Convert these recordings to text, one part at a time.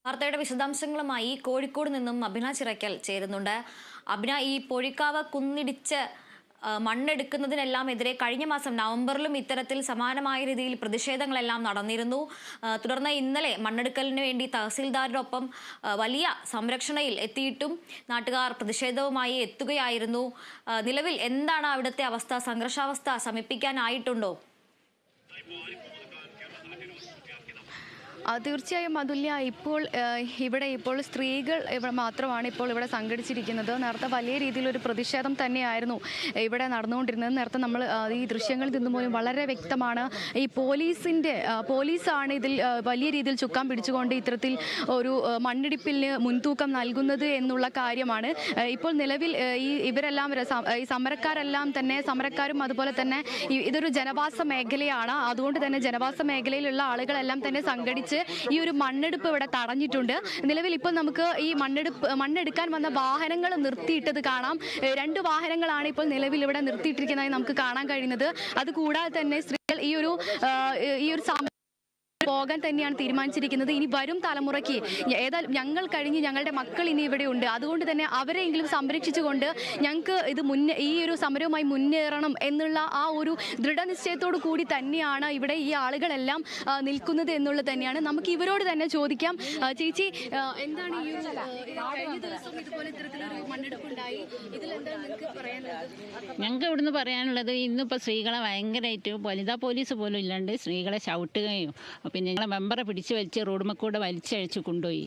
വാർത്തയുടെ വിശദാംശങ്ങളുമായി കോഴിക്കോട് നിന്നും അഭിന ചിറക്കൽ ചേരുന്നുണ്ട്. അഭിന, ഈ പൊഴിക്കാവ് കുന്നിടിച്ച് മണ്ണെടുക്കുന്നതിനെല്ലാം എതിരെ കഴിഞ്ഞ മാസം നവംബറിലും ഇത്തരത്തിൽ സമാനമായ രീതിയിൽ പ്രതിഷേധങ്ങളെല്ലാം നടന്നിരുന്നു. തുടർന്ന് ഇന്നലെ മണ്ണെടുക്കലിന് വേണ്ടി തഹസീൽദാരോടൊപ്പം വലിയ സംരക്ഷണയിൽ എത്തിയിട്ടും നാട്ടുകാർ പ്രതിഷേധവുമായി എത്തുകയായിരുന്നു. നിലവിൽ എന്താണ് അവിടുത്തെ അവസ്ഥ? സംഘർഷാവസ്ഥ ശമിപ്പിക്കാനായിട്ടുണ്ടോ? തീർച്ചയായും അതുല്യ, ഇപ്പോൾ സ്ത്രീകൾ മാത്രമാണ് ഇവിടെ സംഘടിച്ചിരിക്കുന്നത്. നേരത്തെ വലിയ രീതിയിലൊരു പ്രതിഷേധം തന്നെയായിരുന്നു ഇവിടെ നടന്നുകൊണ്ടിരുന്നത്. നേരത്തെ നമ്മൾ ഈ ദൃശ്യങ്ങളിൽ നിന്ന് പോലും വളരെ വ്യക്തമാണ്. ഈ പോലീസാണ് ഇതിൽ വലിയ രീതിയിൽ ചുക്കാൻ പിടിച്ചുകൊണ്ട് ഇത്തരത്തിൽ ഒരു മണ്ണിടിപ്പിന് മുൻതൂക്കം നൽകുന്നത് എന്നുള്ള കാര്യമാണ്. ഇപ്പോൾ നിലവിൽ ഇവരെല്ലാം ഈ സമരക്കാരും അതുപോലെ തന്നെ ഇതൊരു ജനവാസ മേഖലയാണ്. അതുകൊണ്ട് തന്നെ ജനവാസ മേഖലയിലുള്ള ആളുകളെല്ലാം തന്നെ സംഘടിച്ച് ഈ ഒരു മണ്ണെടുപ്പ് ഇവിടെ തടഞ്ഞിട്ടുണ്ട്. നിലവിൽ ഇപ്പോൾ നമുക്ക് ഈ മണ്ണെടുക്കാൻ വന്ന വാഹനങ്ങൾ നിർത്തിയിട്ടത് കാണാം. 2 വാഹനങ്ങളാണ് ഇപ്പോൾ നിലവിൽ ഇവിടെ നിർത്തിയിട്ടിരിക്കുന്നതായി നമുക്ക് കാണാൻ കഴിയുന്നത്. അതുകൂടാതെ തന്നെ സ്ത്രീകൾ ഈ ഒരു പോകാൻ തന്നെയാണ് തീരുമാനിച്ചിരിക്കുന്നത്. ഇനി വരും തലമുറയ്ക്ക് ഏതായാലും ഞങ്ങൾ കഴിഞ്ഞ് ഞങ്ങളുടെ മക്കൾ ഇനി ഇവിടെ ഉണ്ട്. അതുകൊണ്ട് തന്നെ അവരെയെങ്കിലും സംരക്ഷിച്ചുകൊണ്ട് ഞങ്ങൾക്ക് ഈ ഒരു സമരവുമായി മുന്നേറണം എന്നുള്ള ആ ഒരു ദൃഢനിശ്ചയത്തോടു കൂടി തന്നെയാണ് ഇവിടെ ഈ ആളുകളെല്ലാം നിൽക്കുന്നത് എന്നുള്ളത് തന്നെയാണ്. നമുക്ക് ഇവരോട് തന്നെ ചോദിക്കാം. ചേച്ചി, എന്താണ് ഈ ഒരു കഴിഞ്ഞ ദിവസം ഇതുപോലെ ഇത്തരത്തിലൊരു മണ്ണെടുപ്പുണ്ടായി, ഇതിലെന്താണ് നിങ്ങൾക്ക് പറയാനുള്ളത്? ഞങ്ങൾക്ക് ഇവിടുന്ന് പറയാനുള്ളത്, ഇന്നിപ്പോൾ സ്ത്രീകളെ ഭയങ്കരമായിട്ട് വനിതാ പോലീസ് പോലും ഇല്ലാണ്ട് സ്ത്രീകളെ ചവിട്ടുകയും പിന്നെ ഞങ്ങളെ മെമ്പറെ പിടിച്ച് വലിച്ച് റോഡുമ്മക്കൂടെ വലിച്ചഴിച്ച് കൊണ്ടുപോയി.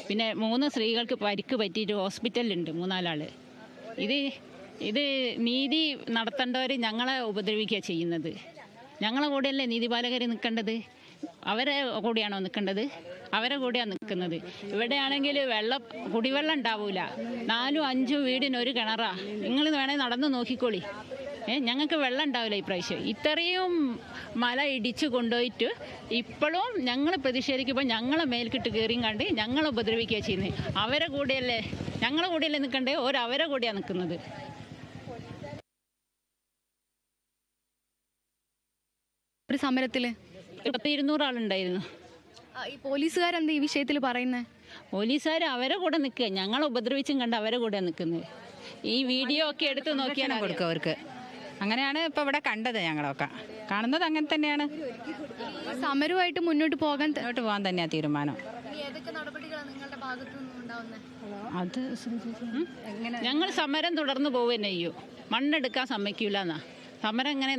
പിന്നെ 3 സ്ത്രീകൾക്ക് പരിക്ക് പറ്റിയിട്ട് ഹോസ്പിറ്റലിലുണ്ട്, 3-4 ആൾ. ഇത് നീതി നടത്തേണ്ടവർ ഞങ്ങളെ ഉപദ്രവിക്കുക ചെയ്യുന്നത്. ഞങ്ങളെ കൂടെയല്ലേ നീതിപാലകർ നിൽക്കേണ്ടത്? അവരെ കൂടിയാണോ നിൽക്കേണ്ടത്? അവരെ കൂടെയാണ് നിൽക്കുന്നത്. ഇവിടെയാണെങ്കിൽ കുടിവെള്ളം ഉണ്ടാവില്ല. 4-5 വീടിനൊരു കിണറാ. നിങ്ങൾ വേണേൽ നടന്ന് നോക്കിക്കോളി. ഞങ്ങൾക്ക് വെള്ളം ഉണ്ടാവില്ല ഇപ്രാവശ്യം. ഇത്രയും മല ഇടിച്ചു കൊണ്ടുപോയിട്ട് ഇപ്പോഴും ഞങ്ങൾ പ്രതിഷേധിക്കുമ്പോൾ ഞങ്ങളെ മേൽക്കിട്ട് കയറിയും കണ്ട് ഞങ്ങളെ ഉപദ്രവിക്കുക ചെയ്യുന്നത്. അവരെ കൂടെയല്ലേ, ഞങ്ങളെ കൂടെയല്ലേ നിൽക്കണ്ടേ? അവരെ കൂടെയാണ് നിൽക്കുന്നത്. ഒരു സമരത്തില് 100-200 ആളുണ്ടായിരുന്നു. ഈ പോലീസുകാരെന്താ ഈ വിഷയത്തിൽ പറയുന്നത്? പോലീസുകാർ അവരെ കൂടെ നിൽക്കുക, ഞങ്ങളെ ഉപദ്രവിച്ചും കണ്ട് അവരെ കൂടെ നിൽക്കുന്നത്. ഈ വീഡിയോ ഒക്കെ എടുത്ത് നോക്കിയാൽ കൊടുക്കും അവർക്ക്. അങ്ങനെയാണ് ഇപ്പോൾ ഇവിടെ കണ്ടത്. ഞങ്ങളൊക്കെ കാണുന്നത് അങ്ങനെ തന്നെയാണ്. സമരമായിട്ട് മുന്നോട്ട് പോകാൻ തന്നെയാണ് തീരുമാനം. അത് ഞങ്ങൾ സമരം തുടർന്ന് പോവുകയെന്നെ ചെയ്യും. മണ്ണെടുക്കാൻ സമ്മതിക്കൂല എന്നാ സമരം ഇങ്ങനെ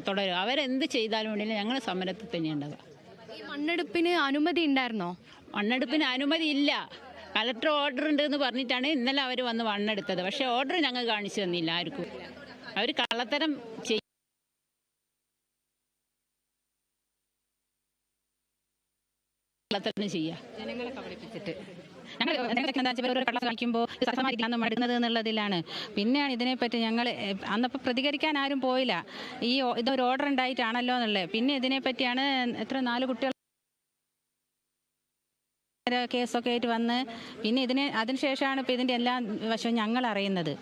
തുടരും. അവരെന്ത് ചെയ്താലും വേണ്ടിയില്ല, ഞങ്ങൾ സമരത്തിൽ തന്നെ ഉണ്ടാവുക. ഈ മണ്ണെടുപ്പിന് അനുമതി ഉണ്ടായിരുന്നോ? മണ്ണെടുപ്പിന് അനുമതി ഇല്ല. കളക്ടർ ഓർഡർ ഉണ്ട് എന്ന് പറഞ്ഞിട്ടാണ് ഇന്നലെ അവർ വന്ന് മണ്ണെടുത്തത്. പക്ഷേ ഓർഡർ ഞങ്ങൾ കാണിച്ചു തന്നില്ല ആർക്കും. അവർ കള്ളത്തരം ജനങ്ങളെ കബളിപ്പിച്ചിട്ട് കാണിക്കുമ്പോൾ മടുക്കുന്നത് എന്നുള്ളതിലാണ്. പിന്നെയാണ് ഇതിനെപ്പറ്റി ഞങ്ങൾ അന്നപ്പോൾ പ്രതികരിക്കാൻ ആരും പോയില്ല. ഇതൊരു ഓർഡർ ഉണ്ടായിട്ടാണല്ലോ എന്നുള്ളത്. പിന്നെ ഇതിനെപ്പറ്റിയാണ് 4 കുട്ടികൾ കേസൊക്കെ ആയിട്ട് വന്ന് പിന്നെ അതിനുശേഷമാണ് ഇപ്പോൾ ഇതിൻ്റെ എല്ലാ വശവും ഞങ്ങൾ അറിയുന്നത്.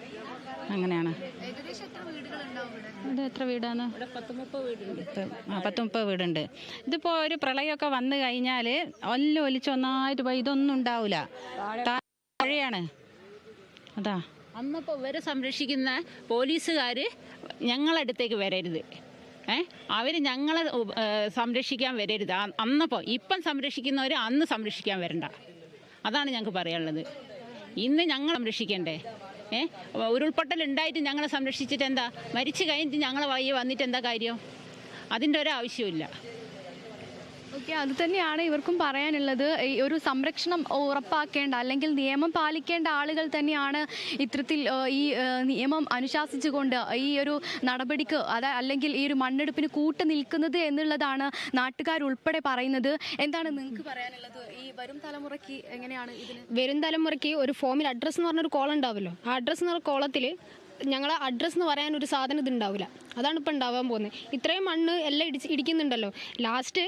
അങ്ങനെയാണ്. ഇത് എത്ര വീടാണ്? 10-30 വീടുണ്ട്. ഇതിപ്പോൾ ഒരു പ്രളയമൊക്കെ വന്നു കഴിഞ്ഞാൽ ഒലിച്ചൊന്നായിട്ട് പോയി ഇതൊന്നും ഉണ്ടാവില്ല. താഴെയാണ്. അതാ അന്നപ്പോൾ ഇവരെ സംരക്ഷിക്കുന്ന പോലീസുകാർ ഞങ്ങളടുത്തേക്ക് വരരുത്. അവർ ഞങ്ങളെ സംരക്ഷിക്കാൻ വരരുത്. അന്നപ്പോൾ ഇപ്പം സംരക്ഷിക്കുന്നവർ അന്ന് സംരക്ഷിക്കാൻ വരണ്ട. അതാണ് ഞങ്ങൾക്ക് പറയാനുള്ളത്. ഇന്ന് ഞങ്ങൾ സംരക്ഷിക്കണ്ടേ? ഉരുൾപൊട്ടൽ ഉണ്ടായിട്ട് ഞങ്ങളെ സംരക്ഷിച്ചിട്ട് എന്താ? മരിച്ചു കഴിഞ്ഞിട്ട് ഞങ്ങളെ വയ്യ വന്നിട്ട് എന്താ കാര്യം? അതിൻ്റെ ഒരാവശ്യമില്ല. ഓക്കെ, അത് തന്നെയാണ് ഇവർക്കും പറയാനുള്ളത്. ഈ ഒരു സംരക്ഷണം ഉറപ്പാക്കേണ്ട അല്ലെങ്കിൽ നിയമം പാലിക്കേണ്ട ആളുകൾ തന്നെയാണ് ഇത്തരത്തിൽ ഈ നിയമം അനുശാസിച്ചുകൊണ്ട് ഈ ഒരു നടപടിക്ക് അല്ലെങ്കിൽ ഈ ഒരു മണ്ണെടുപ്പിന് കൂട്ടു നിൽക്കുന്നത് എന്നുള്ളതാണ് നാട്ടുകാരുൾപ്പെടെ പറയുന്നത്. എന്താണ് നിങ്ങൾക്ക് പറയാനുള്ളത്? ഈ വരും തലമുറയ്ക്ക് എങ്ങനെയാണ് ഇതിന്? വരും തലമുറയ്ക്ക് ഒരു ഫോമിൽ അഡ്രസ്സ് എന്ന് പറഞ്ഞൊരു കോളം ഉണ്ടാവുമല്ലോ. ആ അഡ്രസ്സ് എന്ന് പറഞ്ഞ കോളത്തിൽ ഞങ്ങളെ അഡ്രസ്സ് എന്ന് പറയാൻ ഒരു സാധനം ഇതുണ്ടാവില്ല. അതാണ് ഇപ്പോൾ ഉണ്ടാവാൻ പോകുന്നത്. ഇത്രയും മണ്ണ് എല്ലാം ഇടിക്കുന്നുണ്ടല്ലോ. ലാസ്റ്റ്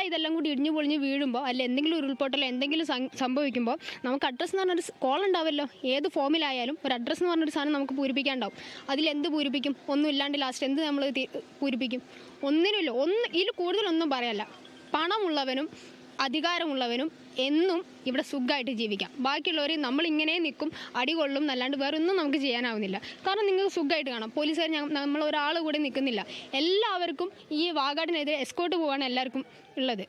ഇതെല്ലാം കൂടി ഇടിഞ്ഞു പൊളിഞ്ഞ് വീഴുമ്പോൾ അല്ല എന്തെങ്കിലും ഉരുൾപൊട്ടലോ എന്തെങ്കിലും സംഭവിക്കുമ്പോൾ നമുക്ക് അഡ്രസ്സ് എന്ന് പറഞ്ഞൊരു കോൾ ഉണ്ടാവുമല്ലോ. ഏത് ഫോമിലായാലും ഒരു അഡ്രസ്സ് എന്ന് പറഞ്ഞൊരു സാധനം നമുക്ക് പൂരിപ്പിക്കാനുണ്ടാവും. അതിലെന്ത് പൂരിപ്പിക്കും? ഒന്നും ഇല്ലാണ്ട് ലാസ്റ്റ് എന്ത് നമ്മൾ പൂരിപ്പിക്കും? ഒന്നിനുമില്ല. ഇതിൽ കൂടുതലൊന്നും പറയാല്ല. പണമുള്ളവനും അധികാരമുള്ളവനും എന്നും ഇവിടെ സുഖമായിട്ട് ജീവിക്കാം. ബാക്കിയുള്ളവർ നമ്മളിങ്ങനെ നിൽക്കും, അടികൊള്ളും എന്നല്ലാണ്ട് വേറെ ഒന്നും നമുക്ക് ചെയ്യാനാവുന്നില്ല. കാരണം നിങ്ങൾക്ക് സുഖമായിട്ട് കാണാം, പോലീസുകാർ നമ്മൾ ഒരാൾ കൂടെ നിൽക്കുന്നില്ല. എല്ലാവർക്കും ഈ വാഗാടിനെതിരെ എസ്കോർട്ട് പോവാണ് എല്ലാവർക്കും ഉള്ളത്,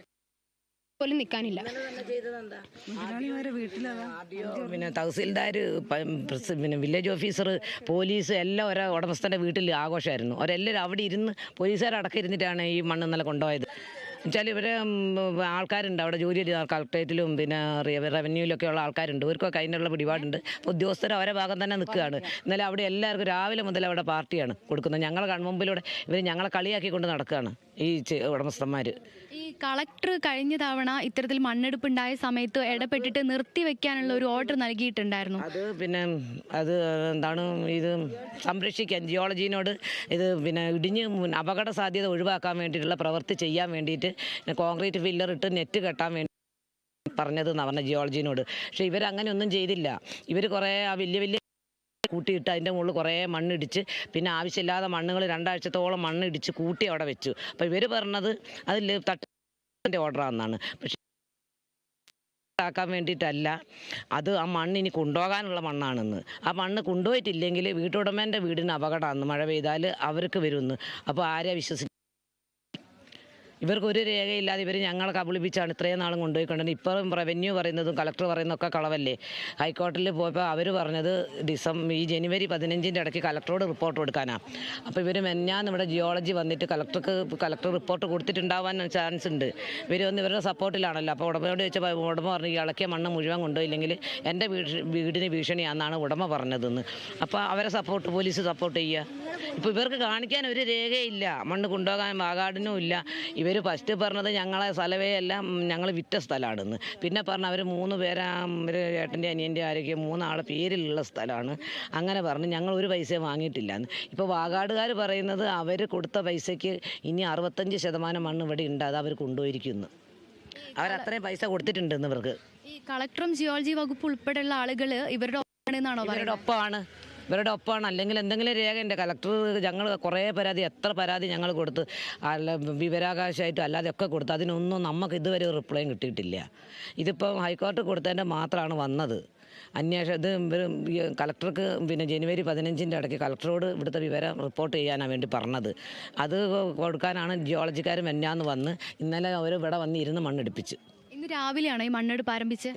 പോലും നിൽക്കാനില്ല. പിന്നെ തഹസീൽദാർ, പിന്നെ വില്ലേജ് ഓഫീസർ, പോലീസ് എല്ലാം ഒരേ ഉടമസ്ഥൻ്റെ വീട്ടിൽ ആഘോഷമായിരുന്നു. അവരെല്ലാവരും അവിടെ ഇരുന്ന് പോലീസുകാരടക്കം ഇരുന്നിട്ടാണ് ഈ മണ്ണ് ഇന്നലെ കൊണ്ടുപോയത്. എന്നുവെച്ചാൽ ഇവരെ ആൾക്കാരുണ്ട് അവിടെ ജോലി ചെയ്ത കളക്ടറേറ്റിലും പിന്നെ റവന്യൂവിലൊക്കെ ഉള്ള ആൾക്കാരുണ്ട്. ഇവർക്കൊക്കെ അതിനുള്ള പിടിപാടുണ്ട്. അപ്പോൾ ഉദ്യോഗസ്ഥർ അവരെ ഭാഗം തന്നെ നിൽക്കുകയാണ്. ഇന്നലെ അവിടെ എല്ലാവർക്കും രാവിലെ മുതൽ അവിടെ പാർട്ടിയാണ് കൊടുക്കുന്നത്. ഞങ്ങളെ കൺമുമ്പിലൂടെ ഇവർ ഞങ്ങളെ കളിയാക്കിക്കൊണ്ട് നടക്കുകയാണ് ഈ ഉടമസ്ഥന്മാർ. ഈ കളക്ടർ കഴിഞ്ഞ തവണ ഇത്തരത്തിൽ മണ്ണെടുപ്പ് ഉണ്ടായ സമയത്ത് ഇടപെട്ടിട്ട് നിർത്തിവെക്കാനുള്ള ഒരു ഓർഡർ നൽകിയിട്ടുണ്ടായിരുന്നു. അത് പിന്നെ അത് എന്താണ് ഇത് സംരക്ഷിക്കാൻ ജിയോളജിനോട് ഇത് പിന്നെ ഇടിഞ്ഞ് അപകട സാധ്യത ഒഴിവാക്കാൻ വേണ്ടിയിട്ടുള്ള പ്രവൃത്തി ചെയ്യാൻ വേണ്ടിയിട്ട് കോൺക്രീറ്റ് ഫില്ലർ ഇട്ട് നെറ്റ് കെട്ടാൻ വേണ്ടി പറഞ്ഞത് എന്ന് പറഞ്ഞ ജിയോളജിനോട്. പക്ഷേ ഇവരങ്ങനെ ഒന്നും ചെയ്തില്ല. ഇവർ കുറേ ആ വലിയ വലിയ കൂട്ടിയിട്ട് അതിൻ്റെ മുകളിൽ കുറേ മണ്ണിടിച്ച് പിന്നെ ആവശ്യമില്ലാതെ മണ്ണുകൾ 2 ആഴ്ചത്തോളം മണ്ണിടിച്ച് കൂട്ടി അവിടെ വെച്ചു. അപ്പോൾ ഇവർ പറഞ്ഞത് അതിൽ തട്ടിൻ്റെ ഓർഡറാണെന്നാണ്. പക്ഷേ ആക്കാൻ വേണ്ടിയിട്ടല്ല, അത് ആ മണ്ണ് ഇനി കൊണ്ടുപോകാനുള്ള മണ്ണാണെന്ന്. ആ മണ്ണ് കൊണ്ടുപോയിട്ടില്ലെങ്കിൽ വീട്ടുടമേൻ്റെ വീടിന് അപകടമാണെന്ന്, മഴ പെയ്താൽ അവർക്ക് വരുമെന്ന്. അപ്പോൾ ആരെയാ വിശ്വസിക്കുക? ഇവർക്കൊരു രേഖയില്ലാതെ ഇവർ ഞങ്ങളെ കബളിപ്പിച്ചാണ് ഇത്രയും നാളും കൊണ്ടുപോയിക്കൊണ്ടത്. ഇപ്പം റവന്യൂ പറയുന്നതും കളക്ടർ പറയുന്നതൊക്കെ കളവല്ലേ. ഹൈക്കോടതിയിൽ പോയപ്പോൾ അവർ പറഞ്ഞത് ഈ ജനുവരി 15 ഇടയ്ക്ക് കളക്ടറോട് റിപ്പോർട്ട് കൊടുക്കാനാണ്. അപ്പോൾ ഇവർ മെഞ്ഞാന്ന് ഇവിടെ ജിയോളജി വന്നിട്ട് കളക്ടർ റിപ്പോർട്ട് കൊടുത്തിട്ടുണ്ടാവാൻ ചാൻസ് ഉണ്ട്. ഇവർ വന്ന് ഇവരുടെ സപ്പോർട്ടിലാണല്ലോ. അപ്പോൾ ഉടമയോട് ചോദിച്ചപ്പോൾ ഉടമ പറഞ്ഞു ഈ ഇളക്കിയ മണ്ണ് മുഴുവൻ കൊണ്ടുപോയില്ലെങ്കിൽ എൻ്റെ വീടിന് ഭീഷണിയാണെന്നാണ് ഉടമ പറഞ്ഞതെന്ന്. അപ്പോൾ അവരെ പോലീസ് സപ്പോർട്ട് ചെയ്യുക. ഇപ്പോൾ ഇവർക്ക് കാണിക്കാൻ ഒരു രേഖയില്ല, മണ്ണ് കൊണ്ടുപോകാൻ വാഗാടിനും ഇല്ല. ഇവർ ഫസ്റ്റ് പറഞ്ഞത് ഞങ്ങളെ സ്ഥലമേ എല്ലാം ഞങ്ങൾ വിറ്റ സ്ഥലമാണെന്ന്. പിന്നെ പറഞ്ഞ അവർ 3 പേരാ, ഒരു ഏട്ടൻ്റെ അനിയൻ്റെ ആരൊക്കെ 3 ആളെ പേരിലുള്ള സ്ഥലമാണ്. അങ്ങനെ പറഞ്ഞ് ഞങ്ങൾ ഒരു പൈസ വാങ്ങിയിട്ടില്ല എന്ന്. ഇപ്പോൾ വാഗാടുകാർ പറയുന്നത് അവർ കൊടുത്ത പൈസയ്ക്ക് ഇനി 65% മണ്ണ് ഇവിടെ ഉണ്ട്, അത് അവർ കൊണ്ടുപോയിരിക്കുന്നു. അവരത്രയും പൈസ കൊടുത്തിട്ടുണ്ടെന്ന് ഇവർക്ക്. ഈ കളക്ടറും ജിയോളജി വകുപ്പ് ഉൾപ്പെടെയുള്ള ആളുകൾ ഇവരുടെ ഇവരുടെ ഒപ്പമാണ്. അല്ലെങ്കിൽ എന്തെങ്കിലും രേഖ ഉണ്ട്. കളക്ടർ ഞങ്ങൾ കുറേ പരാതി, എത്ര പരാതി ഞങ്ങൾ കൊടുത്ത്, അല്ല വിവരാവകാശമായിട്ടും അല്ലാതെ ഒക്കെ കൊടുത്ത്, അതിനൊന്നും നമുക്ക് ഇതുവരെ ഒരു റിപ്ലൈയും കിട്ടിയിട്ടില്ല. ഇതിപ്പോൾ ഹൈക്കോടതി കൊടുത്തതിൻ്റെ മാത്രമാണ് വന്നത് അന്വേഷണം. ഇത് കളക്ടർക്ക് പിന്നെ ജനുവരി 15 ഇടയ്ക്ക് കളക്ടറോട് ഇവിടുത്തെ വിവരം റിപ്പോർട്ട് ചെയ്യാനാണ് വേണ്ടി പറഞ്ഞത്. അത് കൊടുക്കാനാണ് ജിയോളജിക്കാർ മെന്നാന്ന് വന്ന് ഇന്നലെ അവർ ഇവിടെ വന്ന് ഇരുന്ന് മണ്ണെടുപ്പിച്ച്. ഇന്ന് രാവിലെയാണോ ഈ മണ്ണെടുപ്പ് ആരംഭിച്ചത്?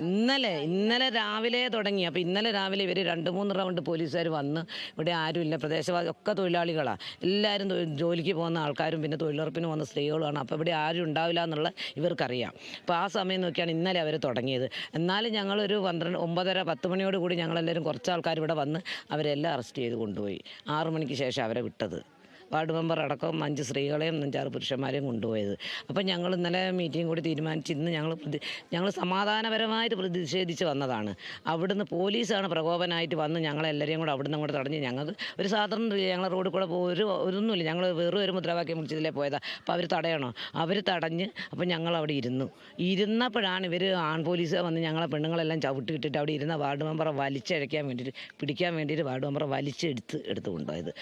ഇന്നലെ രാവിലെ തുടങ്ങി. അപ്പോൾ ഇന്നലെ രാവിലെ ഇവർ 2-3 റൗണ്ട് പോലീസുകാർ വന്ന്, ഇവിടെ ആരുമില്ല, പ്രദേശവാസി ഒക്കെ തൊഴിലാളികളാണ്, എല്ലാവരും ജോലിക്ക് പോകുന്ന ആൾക്കാരും പിന്നെ തൊഴിലുറപ്പിന് പോകുന്ന സ്ത്രീകളുമാണ്. അപ്പോൾ ഇവിടെ ആരും ഉണ്ടാവില്ല എന്നുള്ള ഇവർക്കറിയാം. അപ്പോൾ ആ സമയം നോക്കിയാണ് ഇന്നലെ അവർ തുടങ്ങിയത്. എന്നാലും ഞങ്ങളൊരു 9:30-10 മണിയോടുകൂടി ഞങ്ങളെല്ലാവരും കുറച്ച് ആൾക്കാർ ഇവിടെ വന്ന് അവരെല്ലാം അറസ്റ്റ് ചെയ്ത് കൊണ്ടുപോയി. 6 മണിക്ക് ശേഷം അവരെ വിട്ടത്. വാർഡ് മെമ്പർ അടക്കം 5 സ്ത്രീകളെയും 5-6 പുരുഷന്മാരെയും കൊണ്ടുപോയത്. അപ്പം ഞങ്ങൾ ഇന്നലെ മീറ്റിംഗ് കൂടി തീരുമാനിച്ച് ഇന്ന് ഞങ്ങൾ സമാധാനപരമായിട്ട് പ്രതിഷേധിച്ച് വന്നതാണ്. അവിടുന്ന് പോലീസാണ് പ്രകോപനമായിട്ട് വന്ന് ഞങ്ങളെല്ലാവരെയും കൂടെ അവിടുന്ന് അങ്ങോട്ട് തടഞ്ഞ് ഞങ്ങൾക്ക് ഒരു സാധാരണ ഞങ്ങൾ റോഡിൽ കൂടെ ഒന്നുമില്ല, ഞങ്ങൾ വെറും ഒരു മുദ്രാവാക്യം വിളിച്ചതിലേ പോയതാണ്. അപ്പോൾ അവർ തടയണോ? അവർ തടഞ്ഞ് അപ്പോൾ ഞങ്ങൾ അവിടെ ഇരുന്നപ്പോഴാണ് ഇവർ പോലീസ് വന്ന് ഞങ്ങളെ പെണ്ണുങ്ങളെല്ലാം ചവിട്ടിയിട്ടിട്ട് അവിടെ ഇരുന്ന വാർഡ് മെമ്പറെ പിടിക്കാൻ വേണ്ടിയിട്ട് വാർഡ് മെമ്പറെ എടുത്ത് കൊണ്ടുപോയത്.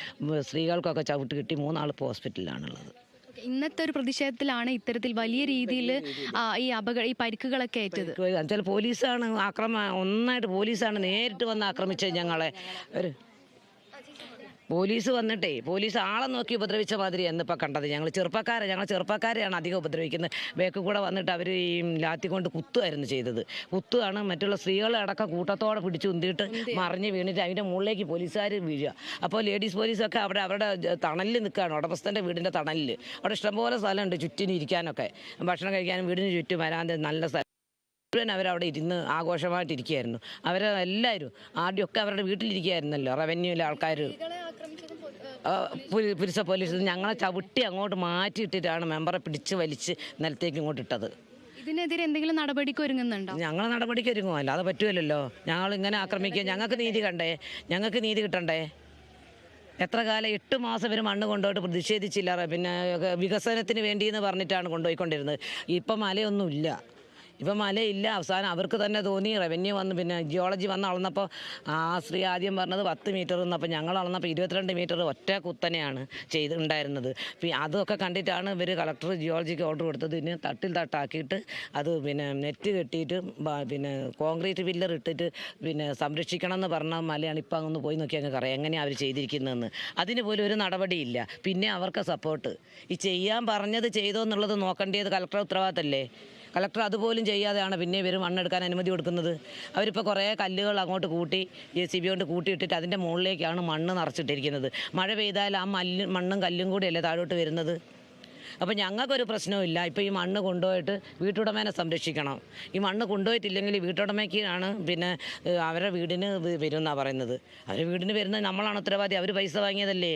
സ്ത്രീകൾക്കൊക്കെ ചവിട്ട് കിട്ടി. 3 ആൾ ഇപ്പോൾ ഹോസ്പിറ്റലിലാണുള്ളത്. ഇന്നത്തെ ഒരു പ്രതിഷേധത്തിലാണ് ഇത്തരത്തിൽ വലിയ രീതിയിൽ ഈ പരിക്കുകളൊക്കെ ഏറ്റത്. എന്നുവെച്ചാൽ പോലീസാണ് ഒന്നായിട്ട് പോലീസാണ് നേരിട്ട് വന്ന് ആക്രമിച്ചത് ഞങ്ങളെ. പോലീസ് വന്നിട്ടേ പോലീസ് ആളെ നോക്കി ഉപദ്രവിച്ച മാതിരി എന്നിപ്പോൾ കണ്ടത്. ഞങ്ങൾ ചെറുപ്പക്കാരെയാണ് അധികം ഉപദ്രവിക്കുന്നത്. ബേക്ക് കൂടെ വന്നിട്ട് അവർ ഈ ലാത്തി കൊണ്ട് കുത്തുമായിരുന്നു ചെയ്തത്. കുത്തുകയാണ്. മറ്റുള്ള സ്ത്രീകളെ അടക്കം കൂട്ടത്തോടെ പിടിച്ച് ഉന്തിയിട്ട് മറിഞ്ഞ് വീണിട്ട് അതിൻ്റെ മുകളിലേക്ക് പോലീസുകാർ വീഴുക. അപ്പോൾ ലേഡീസ് പോലീസൊക്കെ അവരുടെ തണലിൽ നിൽക്കുകയാണ്, ഉടമസ്ഥൻ്റെ വീടിൻ്റെ തണലിൽ. അവിടെ ഇഷ്ടംപോലെ സ്ഥലമുണ്ട് ചുറ്റിന് ഇരിക്കാനൊക്കെ, ഭക്ഷണം കഴിക്കാനും വീടിന് ചുറ്റും വരാൻ നല്ല സ്ഥലം മുഴുവൻ അവരവിടെ ഇരുന്ന് ആഘോഷമായിട്ടിരിക്കുകയായിരുന്നു. അവരെല്ലാവരും ആദ്യമൊക്കെ അവരുടെ വീട്ടിലിരിക്കുകയായിരുന്നല്ലോ റവന്യൂവിലെ ആൾക്കാർ. പുരുഷ പോലീസ് ഞങ്ങളെ ചവിട്ടി അങ്ങോട്ട് മാറ്റിയിട്ടിട്ടാണ് മെമ്പറെ പിടിച്ച് വലിച്ച് നിലത്തേക്ക് ഇങ്ങോട്ട് ഇട്ടത്. ഇതിനെതിരെ എന്തെങ്കിലും നടപടിക്ക് ഒരുങ്ങുന്നുണ്ടോ? ഞങ്ങൾ നടപടിക്ക് ഒരുങ്ങുമോ? അല്ലാതെ പറ്റുമല്ലോ. ഞങ്ങൾ ഇങ്ങനെ ആക്രമിക്കുക. ഞങ്ങൾക്ക് നീതി കിട്ടണ്ടേ? എത്ര കാലം 8 മാസം ഇവർ മണ്ണ് കൊണ്ടുപോയിട്ട് പ്രതിഷേധിച്ചില്ല. പിന്നെ വികസനത്തിന് വേണ്ടിയെന്ന് പറഞ്ഞിട്ടാണ് കൊണ്ടുപോയിക്കൊണ്ടിരുന്നത്. ഇപ്പം മലയൊന്നുമില്ല. ഇപ്പം മലയില്ല. അവസാനം അവർക്ക് തന്നെ തോന്നി, റവന്യൂ വന്ന് പിന്നെ ജിയോളജി വന്ന് അളന്നപ്പോൾ ആ സ്ത്രീ ആദ്യം പറഞ്ഞത് 10 മീറ്റർ എന്നപ്പോൾ ഞങ്ങൾ അളന്നപ്പോൾ 22 മീറ്റർ ഒറ്റ കുത്തനെയാണ് ഉണ്ടായിരുന്നത്. അതൊക്കെ കണ്ടിട്ടാണ് ഇവർ കളക്ടർ ജിയോളജിക്ക് ഓർഡർ കൊടുത്തത്. ഇതിന് തട്ടാക്കിയിട്ട് അത് പിന്നെ നെറ്റ് കെട്ടിയിട്ട് പിന്നെ കോൺക്രീറ്റ് പില്ലർ ഇട്ടിട്ട് പിന്നെ സംരക്ഷിക്കണം എന്ന് പറഞ്ഞ മലയാണ്. ഇപ്പം അങ്ങ് പോയി നോക്കി അങ്ങ് അറിയാം എങ്ങനെയാണ് അവർ ചെയ്തിരിക്കുന്നതെന്ന്. അതിന് പോലും ഒരു നടപടിയില്ല. പിന്നെ അവർക്ക് സപ്പോർട്ട്. ഈ ചെയ്യാൻ പറഞ്ഞത് ചെയ്തോ എന്നുള്ളത് നോക്കേണ്ടത് കളക്ടർ ഉത്തരവാദിത്തമല്ലേ? കളക്ടർ അതുപോലും ചെയ്യാതെയാണ് പിന്നെ ഇവർ മണ്ണെടുക്കാൻ അനുമതി കൊടുക്കുന്നത്. അവരിപ്പോൾ കുറേ കല്ലുകൾ അങ്ങോട്ട് കൂട്ടി JCB കൊണ്ട് കൂട്ടിയിട്ടിട്ട് അതിൻ്റെ മുകളിലേക്കാണ് മണ്ണ് നിറച്ചിട്ടിരിക്കുന്നത്. മഴ പെയ്താൽ ആ മണ്ണും കല്ലും കൂടിയല്ലേ താഴോട്ട് വരുന്നത്. അപ്പോൾ ഞങ്ങൾക്കൊരു പ്രശ്നവുമില്ല. ഇപ്പോൾ ഈ മണ്ണ് കൊണ്ടുപോയിട്ട് വീട്ടുടമേനെ സംരക്ഷിക്കണം. ഈ മണ്ണ് കൊണ്ടുപോയിട്ടില്ലെങ്കിൽ വീട്ടുടമയ്ക്കാണ് പിന്നെ അവരുടെ വീടിന് വരുമെന്നാണ് പറയുന്നത്. അവരുടെ വീടിന് വരുന്നത് നമ്മളാണ് ഉത്തരവാദി. അവർ പൈസ വാങ്ങിയതല്ലേ.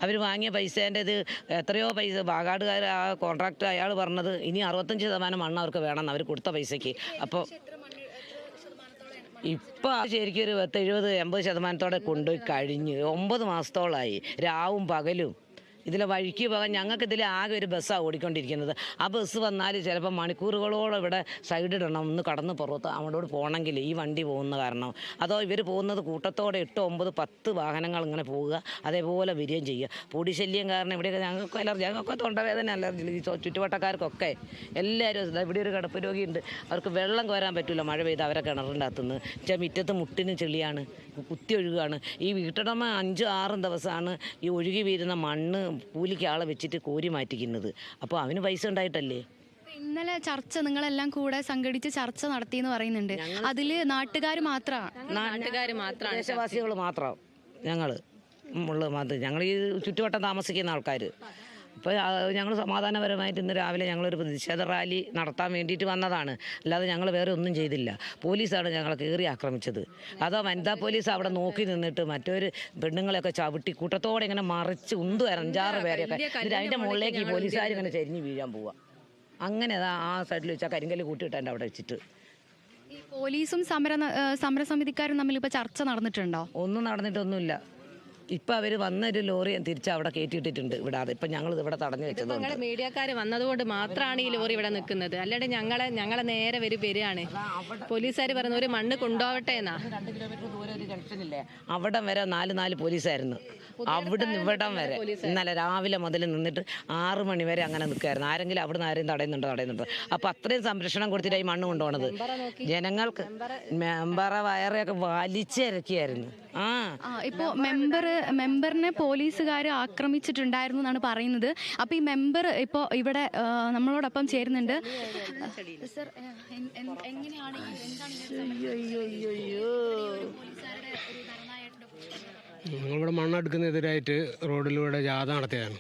അവർ വാങ്ങിയ പൈസേൻ്റെ ഇത് എത്രയോ പൈസ വാകാടുകാർ ആ കോൺട്രാക്ട് അയാൾ പറഞ്ഞത് ഇനി 65% മണ്ണ് അവർക്ക് വേണമെന്ന് അവർ കൊടുത്ത പൈസയ്ക്ക്. അപ്പോൾ ഇപ്പോൾ ശരിക്കും ഒരു 70-80% കൊണ്ടുപോയി കഴിഞ്ഞ് 9 മാസത്തോളമായി. രാവും പകലും ഇതിലെ വഴിക്ക് പോകാൻ ഞങ്ങൾക്ക് ഇതിൽ ആകെ ഒരു ബസ്സാണ് ഓടിക്കൊണ്ടിരിക്കുന്നത്. ആ ബസ് വന്നാൽ ചിലപ്പോൾ മണിക്കൂറുകളോളം ഇവിടെ സൈഡിടണം ഒന്ന് കടന്ന് പുറത്ത് അങ്ങോട്ട് പോകണമെങ്കിൽ ഈ വണ്ടി പോകുന്ന കാരണം. അതോ ഇവർ പോകുന്നത് കൂട്ടത്തോടെ 8, 9, 10 വാഹനങ്ങൾ ഇങ്ങനെ പോവുക, അതേപോലെ വരികയും ചെയ്യുക. പൊടിശല്യം കാരണം ഇവിടെയൊക്കെ ഞങ്ങൾക്ക് അലർജി, ഞങ്ങൾക്ക് തൊണ്ടവേദന അലർജി, ഈ ചുറ്റുവട്ടക്കാർക്കൊക്കെ എല്ലാവരും. ഇവിടെ ഒരു കിടപ്പ് രോഗിയുണ്ട്, അവർക്ക് വെള്ളം കോരാൻ പറ്റില്ല മഴ പെയ്ത് അവരെ കിണറിൻ്റെ അകത്തുനിന്ന്. മുറ്റത്ത് മുട്ടിന് ചെളിയാണ്, കുത്തി ഒഴുകുകയാണ്. ഈ വീട്ടുടമ 5-6 ദിവസമാണ് ഈ ഒഴുകി വീരുന്ന മണ്ണ് കൂലിക്ക് ആളെ വെച്ചിട്ട് കോരി മാറ്റിക്കുന്നത്. അപ്പോൾ അവന് പൈസ ഉണ്ടായിട്ടല്ലേ. ഇന്നലെ ചർച്ച നിങ്ങളെല്ലാം കൂടെ സംഘടിച്ച് ചർച്ച നടത്തിയെന്ന് പറയുന്നുണ്ട്. അതിൽ നാട്ടുകാർ മാത്രമാണ്, ദേശവാസികൾ മാത്രം, ഞങ്ങൾ ഈ ചുറ്റുവട്ടം താമസിക്കുന്ന ആൾക്കാർ. അപ്പോൾ ഞങ്ങൾ സമാധാനപരമായിട്ട് ഇന്ന് രാവിലെ ഞങ്ങളൊരു പ്രതിഷേധ റാലി നടത്താൻ വേണ്ടിയിട്ട് വന്നതാണ്. അല്ലാതെ ഞങ്ങൾ വേറെ ഒന്നും ചെയ്തില്ല. പോലീസാണ് ഞങ്ങളെ കയറി ആക്രമിച്ചത്. അതോ വനിതാ പോലീസ് അവിടെ നോക്കി നിന്നിട്ട് മറ്റൊരു പെണ്ണുങ്ങളെയൊക്കെ ചവിട്ടി കൂട്ടത്തോടെ ഇങ്ങനെ മറിച്ച് 5-6 പേരെയൊക്കെ അതിൻ്റെ മുകളിലേക്ക് ഈ പോലീസുകാർ ഇങ്ങനെ ചെരിഞ്ഞ് വീഴാൻ പോവുക. അങ്ങനെ ആ സൈഡിൽ വെച്ചാൽ കരിങ്കല്ല് കൂട്ടിയിട്ടാണ് അവിടെ വെച്ചിട്ട്. ഈ പോലീസും സമരസമിതിക്കാരും തമ്മിൽ ഇപ്പോൾ ചർച്ച നടന്നിട്ടുണ്ടോ? ഒന്നും നടന്നിട്ടൊന്നുമില്ല. ഇപ്പം അവർ വന്നൊരു ലോറി തിരിച്ച് അവിടെ കയറ്റിയിട്ടിട്ടുണ്ട് വിടാതെ. ഇപ്പം ഞങ്ങൾ ഇവിടെ തടഞ്ഞു വെച്ചത് ഞങ്ങൾ മീഡിയക്കാർ വന്നതുകൊണ്ട് മാത്രമാണ് ഈ ലോറി ഇവിടെ നിൽക്കുന്നത്. അല്ലാണ്ട് ഞങ്ങളെ നേരെ വരികയാണ്. പോലീസുകാർ പറയുന്ന ഒരു മണ്ണ് കൊണ്ടുപോകട്ടെ എന്നാ. 2 കിലോമീറ്റർ ദൂരെ ഒരു ജംഗ്ഷനില്ലേ, അവിടെ വരെ 4 പോലീസായിരുന്നു. അവിടുന്ന് ഇവിടം വരെ ഇന്നലെ രാവിലെ മുതൽ നിന്നിട്ട് 6 മണി വരെ അങ്ങനെ നിൽക്കുമായിരുന്നു. ആരെങ്കിലും അവിടുന്ന് ആരെയും തടയുന്നുണ്ടോ. അപ്പോൾ അത്രയും സംരക്ഷണം കൊടുത്തിട്ട് ഈ മണ്ണ് കൊണ്ടുപോകണത്. ജനങ്ങൾക്ക് മെമ്പറെ വയറൊക്കെ വലിച്ചിറക്കിയായിരുന്നു. ഇപ്പോൾ മെമ്പറിനെ പോലീസുകാർ ആക്രമിച്ചിട്ടുണ്ടായിരുന്നു എന്നാണ് പറയുന്നത്. അപ്പോൾ ഈ മെമ്പർ ഇപ്പോൾ ഇവിടെ നമ്മളോടൊപ്പം ചേരുന്നുണ്ട്. സർ, എങ്ങനെയാണ് ഞങ്ങളിവിടെ മണ്ണെടുക്കുന്നതിനെതിരായിട്ട് റോഡിലൂടെ ജാഥ നടത്തിയതാണ്.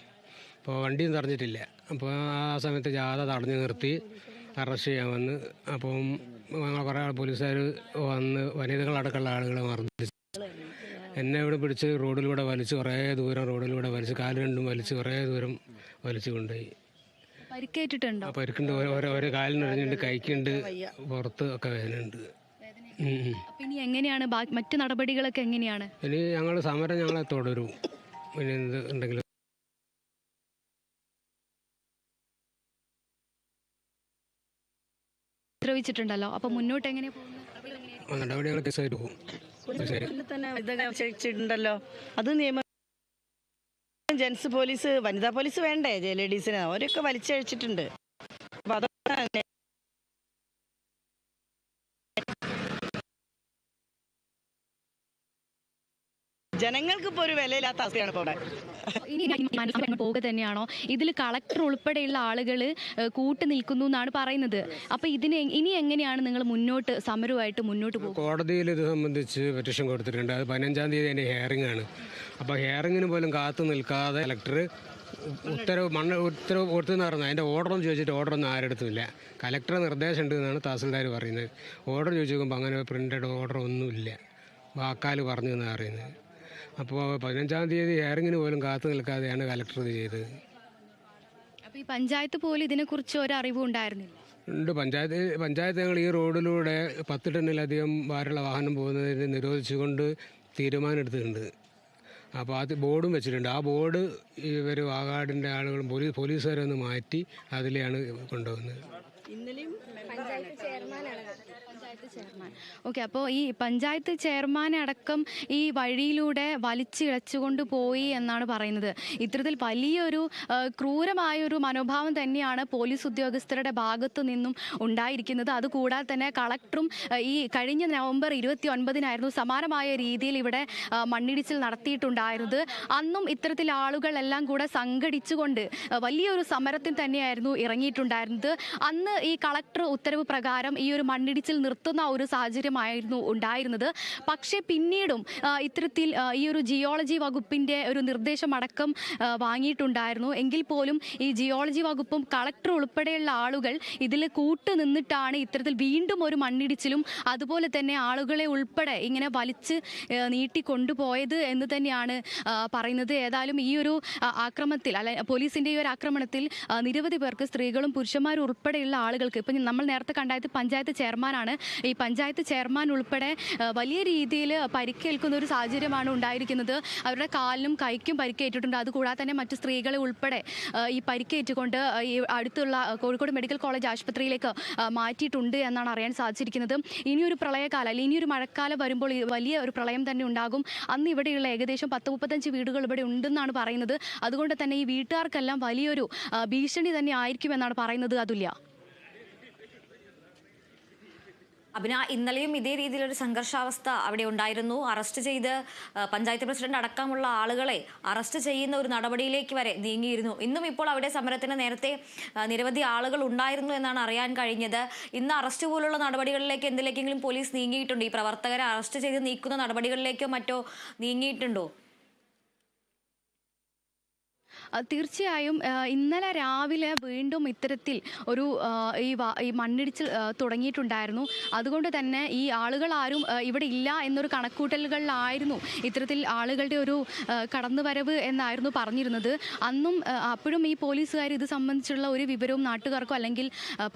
അപ്പോൾ വണ്ടിയും തടഞ്ഞിട്ടില്ല. അപ്പോൾ ആ സമയത്ത് ജാഥ തടഞ്ഞു നിർത്തി അറസ്റ്റ് ചെയ്യാൻ വന്ന്. അപ്പം ഞങ്ങൾ കുറേ പോലീസുകാർ വന്ന് വനിതകളടക്കമുള്ള ആളുകളെ മർദ്ദിച്ചു. എന്നെ ഇവിടെ പിടിച്ച് റോഡിലൂടെ വലിച്ച് കുറേ ദൂരം കാല് രണ്ടും വലിച്ച് കുറേ ദൂരം വലിച്ചു കൊണ്ടുപോയി. പരിക്കേറ്റിട്ടുണ്ടോ? പരിക്കുണ്ട്, ഓരോ കാലിനറിഞ്ഞുണ്ട്, കൈക്കുണ്ട്, പുറത്ത് ഒക്കെ വേദനയുണ്ട്. ഇനി എങ്ങനെയാണ് മറ്റു നടപടികളൊക്കെ എങ്ങനെയാണ്? ഇനി സമരം ഞങ്ങളെ തുടരും. ഇനി എന്ത് ഉണ്ടെങ്കിലും ഉപദ്രവിച്ചിട്ടുണ്ടല്ലോ, അപ്പൊ മുന്നോട്ട് എങ്ങനെയാ നടപടികൾ കേസായിട്ട് പോകും. ണ്ടല്ലോ അത് നിയമം. ജെൻസ് പോലീസ്, വനിതാ പോലീസ് വേണ്ടേ ലേഡീസിന്? അവരൊക്കെ വലിച്ചഴിച്ചിട്ടുണ്ട്. അപ്പൊ അതൊക്കെ ജനങ്ങൾക്ക് ഇപ്പോൾ ഒരു വിലയില്ലാത്ത അവസ്ഥയാണ് ഇപ്പോൾ ഇവിടെ. പോവുക തന്നെയാണോ? ഇതിൽ കളക്ടർ ഉൾപ്പെടെയുള്ള ആളുകൾ കൂട്ടു നിൽക്കുന്നു എന്നാണ് പറയുന്നത്. അപ്പൊ ഇനി എങ്ങനെയാണ് നിങ്ങൾ സമരവുമായിട്ട് മുന്നോട്ട് പോകും? കോടതിയിൽ ഇത് സംബന്ധിച്ച് പെറ്റീഷൻ കൊടുത്തിട്ടുണ്ട്. അത് 15-ാം തീയതി അതിൻ്റെ ഹിയറിംഗ് ആണ്. അപ്പോൾ ഹിയറിങ്ങിന് പോലും കാത്തു നിൽക്കാതെ കളക്ടർ ഉത്തരവ് കൊടുത്തെന്ന് പറഞ്ഞാൽ അതിൻ്റെ ഓർഡറൊന്നും ചോദിച്ചിട്ട് ഓർഡറൊന്നും ആരെടുത്തുമില്ല. കളക്ടർ നിർദ്ദേശം ഉണ്ട് എന്നാണ് തഹസിൽദാർ പറയുന്നത്. ഓർഡർ ചോദിച്ചു നോക്കുമ്പോൾ അങ്ങനെ പ്രിൻ്റഡ് ഓർഡർ ഒന്നുമില്ല, വാക്കാൽ പറഞ്ഞു എന്നാണ് പറയുന്നത്. അപ്പോൾ 15-ാം തീയതി ഹിയറിങ്ങിന് പോലും കാത്തു നിൽക്കാതെയാണ് കളക്ടർ ഇത് ചെയ്തത്. അപ്പോൾ ഈ പഞ്ചായത്ത് പോലും ഇതിനെക്കുറിച്ച് ഒരു അറിവും ഉണ്ടായിരുന്നില്ല? ഉണ്ട്. പഞ്ചായത്ത് ഞങ്ങൾ ഈ റോഡിലൂടെ 10 ടണ്ണിലധികം ഭാരമുള്ള വാഹനം പോകുന്നതിന് നിരോധിച്ചുകൊണ്ട് തീരുമാനം എടുത്തിട്ടുണ്ട്. അപ്പോൾ അത് ബോർഡും വെച്ചിട്ടുണ്ട്. ആ ബോർഡ് ഇവർ വാഗാടിൻ്റെ ആളുകളും പോലീസുകാരൊന്ന് മാറ്റി അതിലെയാണ് കൊണ്ടുപോകുന്നത്. ഓക്കെ, അപ്പോൾ ഈ പഞ്ചായത്ത് ചെയർമാൻ അടക്കം ഈ വഴിയിലൂടെ വലിച്ചിഴച്ചുകൊണ്ട് പോയി എന്നാണ് പറയുന്നത്. ഇത്തരത്തിൽ വലിയൊരു ക്രൂരമായൊരു മനോഭാവം തന്നെയാണ് പോലീസ് ഉദ്യോഗസ്ഥരുടെ ഭാഗത്തു നിന്നും ഉണ്ടായിരിക്കുന്നത്. അതുകൂടാതെ തന്നെ കളക്ടറും ഈ കഴിഞ്ഞ നവംബർ 29-നായിരുന്നു സമാനമായ രീതിയിൽ ഇവിടെ മണ്ണിടിച്ചിൽ നടത്തിയിട്ടുണ്ടായിരുന്നത്. അന്നും ഇത്തരത്തിൽ ആളുകളെല്ലാം കൂടെ സംഘടിച്ചുകൊണ്ട് വലിയൊരു സമരത്തിൽ തന്നെയായിരുന്നു ഇറങ്ങിയിട്ടുണ്ടായിരുന്നത്. അന്ന് ഈ കളക്ടർ ഉത്തരവ് പ്രകാരം ഈ ഒരു മണ്ണിടിച്ചിൽ നിർത്തുന്ന ഒരു സാഹചര്യമായിരുന്നു ഉണ്ടായിരുന്നത്. പക്ഷേ പിന്നീടും ഇത്തരത്തിൽ ഈ ഒരു ജിയോളജി വകുപ്പിൻ്റെ ഒരു നിർദ്ദേശമടക്കം വാങ്ങിയിട്ടുണ്ടായിരുന്നു. എങ്കിൽ പോലും ഈ ജിയോളജി വകുപ്പും കളക്ടർ ഉൾപ്പെടെയുള്ള ആളുകൾ ഇതിൽ കൂട്ടുനിന്നിട്ടാണ് ഇത്തരത്തിൽ വീണ്ടും ഒരു മണ്ണിടിച്ചിലും അതുപോലെ തന്നെ ആളുകളെ ഉൾപ്പെടെ ഇങ്ങനെ വലിച്ച് നീട്ടിക്കൊണ്ടുപോയത് എന്ന് തന്നെയാണ് പറയുന്നത്. ഏതായാലും ഈ ഒരു ആക്രമണത്തിൽ പോലീസിൻ്റെ ഈ ഒരു ആക്രമണത്തിൽ നിരവധി പേർക്ക്, സ്ത്രീകളും പുരുഷന്മാരും ഉൾപ്പെടെയുള്ള ആളുകൾക്ക്, ഇപ്പം നമ്മൾ നേരത്തെ കണ്ടായത് പഞ്ചായത്ത് ചെയർമാനാണ്, ഈ പഞ്ചായത്ത് ചെയർമാൻ ഉൾപ്പെടെ വലിയ രീതിയിൽ പരിക്കേൽക്കുന്ന ഒരു സാഹചര്യമാണ് ഉണ്ടായിരിക്കുന്നത്. അവരുടെ കാലിനും കൈക്കും പരിക്കേറ്റിട്ടുണ്ട്. അതുകൂടാതെ തന്നെ മറ്റു സ്ത്രീകളെ ഉൾപ്പെടെ ഈ പരിക്കേറ്റുകൊണ്ട് ഈ അടുത്തുള്ള കോഴിക്കോട് മെഡിക്കൽ കോളേജ് ആശുപത്രിയിലേക്ക് മാറ്റിയിട്ടുണ്ട് എന്നാണ് അറിയാൻ സാധിച്ചിരിക്കുന്നത്. ഇനിയൊരു പ്രളയകാലം അല്ലെങ്കിൽ ഇനിയൊരു മഴക്കാലം വരുമ്പോൾ വലിയ ഒരു പ്രളയം തന്നെ ഉണ്ടാകും. അന്ന് ഇവിടെയുള്ള ഏകദേശം 10-35 വീടുകൾ ഇവിടെ ഉണ്ടെന്നാണ് പറയുന്നത്. അതുകൊണ്ട് തന്നെ ഈ വീട്ടുകാർക്കെല്ലാം വലിയൊരു ഭീഷണി തന്നെ ആയിരിക്കുമെന്നാണ് പറയുന്നത്. അതുല്യ. അഭിന, ഇന്നലെയും ഇതേ രീതിയിലൊരു സംഘർഷാവസ്ഥ അവിടെ ഉണ്ടായിരുന്നു. അറസ്റ്റ് ചെയ്ത് പഞ്ചായത്ത് പ്രസിഡന്റ് അടക്കമുള്ള ആളുകളെ അറസ്റ്റ് ചെയ്യുന്ന ഒരു നടപടിയിലേക്ക് വരെ നീങ്ങിയിരുന്നു. ഇന്നും ഇപ്പോൾ അവിടെ സമരത്തിന് നേരത്തെ നിരവധി ആളുകൾ ഉണ്ടായിരുന്നു എന്നാണ് അറിയാൻ കഴിഞ്ഞത്. ഇന്ന് അറസ്റ്റ് പോലുള്ള നടപടികളിലേക്ക് എന്തിലേക്കെങ്കിലും പോലീസ് നീങ്ങിയിട്ടുണ്ടോ? ഈ പ്രവർത്തകരെ അറസ്റ്റ് ചെയ്ത് നീക്കുന്ന നടപടികളിലേക്കോ മറ്റോ നീങ്ങിയിട്ടുണ്ടോ? തീർച്ചയായും ഇന്നലെ രാവിലെ വീണ്ടും ഇത്തരത്തിൽ ഒരു ഈ മണ്ണിടിച്ചിൽ തുടങ്ങിയിട്ടുണ്ടായിരുന്നു. അതുകൊണ്ട് തന്നെ ഈ ആളുകൾ ആരും ഇവിടെ ഇല്ല എന്നൊരു കണക്കൂട്ടലുകളിലായിരുന്നു ഇത്തരത്തിൽ ആളുകളുടെ ഒരു കടന്നുവരവ് എന്നായിരുന്നു പറഞ്ഞിരുന്നത്. അപ്പോഴും ഈ പോലീസുകാർ ഇത് സംബന്ധിച്ചുള്ള ഒരു വിവരവും നാട്ടുകാർക്കോ അല്ലെങ്കിൽ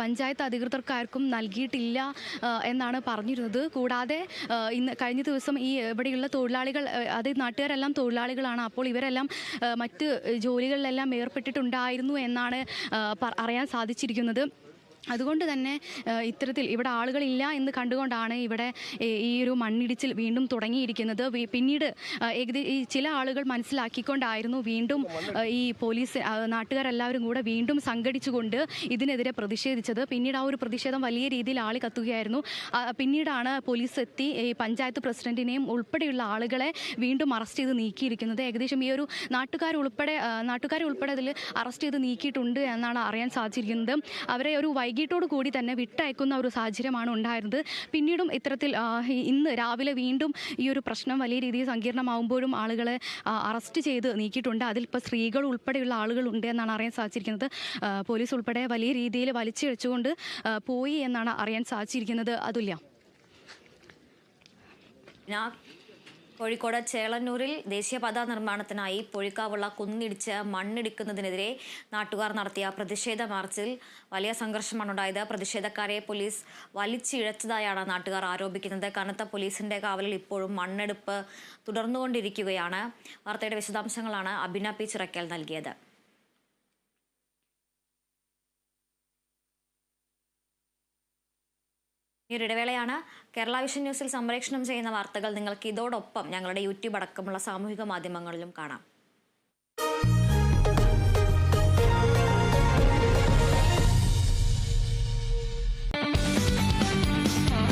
പഞ്ചായത്ത് അധികൃതർക്കാർക്കും നൽകിയിട്ടില്ല എന്നാണ് പറഞ്ഞിരുന്നത്. കൂടാതെ കഴിഞ്ഞ ദിവസം ഈ ഇവിടെയുള്ള തൊഴിലാളികൾ, അത് നാട്ടുകാരെല്ലാം തൊഴിലാളികളാണ്. അപ്പോൾ ഇവരെല്ലാം മറ്റ് ജോലികളിലെല്ലാം ഏർപ്പെട്ടിട്ടുണ്ടായിരുന്നു എന്നാണ് അറിയാൻ സാധിച്ചിരിക്കുന്നത്. അതുകൊണ്ട് തന്നെ ഇത്തരത്തിൽ ഇവിടെ ആളുകളില്ല എന്ന് കണ്ടുകൊണ്ടാണ് ഇവിടെ ഈ ഒരു മണ്ണിടിച്ചിൽ വീണ്ടും തുടങ്ങിയിരിക്കുന്നത്. പിന്നീട് ഈ ചില ആളുകൾ മനസ്സിലാക്കിക്കൊണ്ടായിരുന്നു വീണ്ടും ഈ പോലീസ് നാട്ടുകാരെല്ലാവരും കൂടെ വീണ്ടും സംഘടിച്ചുകൊണ്ട് ഇതിനെതിരെ പ്രതിഷേധിച്ചത്. പിന്നീട് ആ ഒരു പ്രതിഷേധം വലിയ രീതിയിൽ ആളി കത്തുകയായിരുന്നു. പിന്നീടാണ് പോലീസ് എത്തി ഈ പഞ്ചായത്ത് പ്രസിഡന്റിനെയും ഉൾപ്പെടെയുള്ള ആളുകളെ വീണ്ടും അറസ്റ്റ് ചെയ്ത് നീക്കിയിരിക്കുന്നത്. ഏകദേശം ഈ ഒരു നാട്ടുകാരെ ഉൾപ്പെടെ അതിൽ അറസ്റ്റ് ചെയ്ത് നീക്കിയിട്ടുണ്ട് എന്നാണ് അറിയാൻ സാധിച്ചിരിക്കുന്നത്. അവരെ ഒരു വൈകിട്ടോട് കൂടി തന്നെ വിട്ടയക്കുന്ന ഒരു സാഹചര്യമാണ് ഉണ്ടായിരുന്നത്. പിന്നീടും ഇത്തരത്തിൽ ഇന്ന് രാവിലെ വീണ്ടും ഈ ഒരു പ്രശ്നം വലിയ രീതിയിൽ സങ്കീർണമാവുമ്പോഴും ആളുകളെ അറസ്റ്റ് ചെയ്ത് നീക്കിയിട്ടുണ്ട്. അതിൽ ഇപ്പോൾ സ്ത്രീകൾ ഉൾപ്പെടെയുള്ള ആളുകളുണ്ട് എന്നാണ് അറിയാൻ സാധിച്ചിരിക്കുന്നത്. പോലീസ് ഉൾപ്പെടെ വലിയ രീതിയിൽ വലിച്ചിഴച്ചുകൊണ്ട് പോയി എന്നാണ് അറിയാൻ സാധിച്ചിരിക്കുന്നത്. അതുല്യ. കോഴിക്കോട് ചേളന്നൂരിൽ ദേശീയപാതാ നിർമ്മാണത്തിനായി പൊഴിക്കാവുള്ള കുന്നിടിച്ച് മണ്ണിടിക്കുന്നതിനെതിരെ നാട്ടുകാർ നടത്തിയ പ്രതിഷേധ മാർച്ചിൽ വലിയ സംഘർഷമാണ് ഉണ്ടായത്. പ്രതിഷേധക്കാരെ പോലീസ് വലിച്ചിഴച്ചതായാണ് നാട്ടുകാർ ആരോപിക്കുന്നത്. കനത്ത പോലീസിന്റെ കാവലിൽ ഇപ്പോഴും മണ്ണെടുപ്പ് തുടർന്നുകൊണ്ടിരിക്കുകയാണ്. വാർത്തയുടെ വിശദാംശങ്ങളാണ് അഭിന പി ചിറക്കൽ നൽകിയത്. ഈ ഒരു ഇടവേളയാണ്. കേരള വിഷൻ ന്യൂസിൽ സംപ്രേഷണം ചെയ്യുന്ന വാർത്തകൾ നിങ്ങൾക്ക് ഇതോടൊപ്പം ഞങ്ങളുടെ യൂട്യൂബ് അടക്കമുള്ള സാമൂഹിക മാധ്യമങ്ങളിലും കാണാം.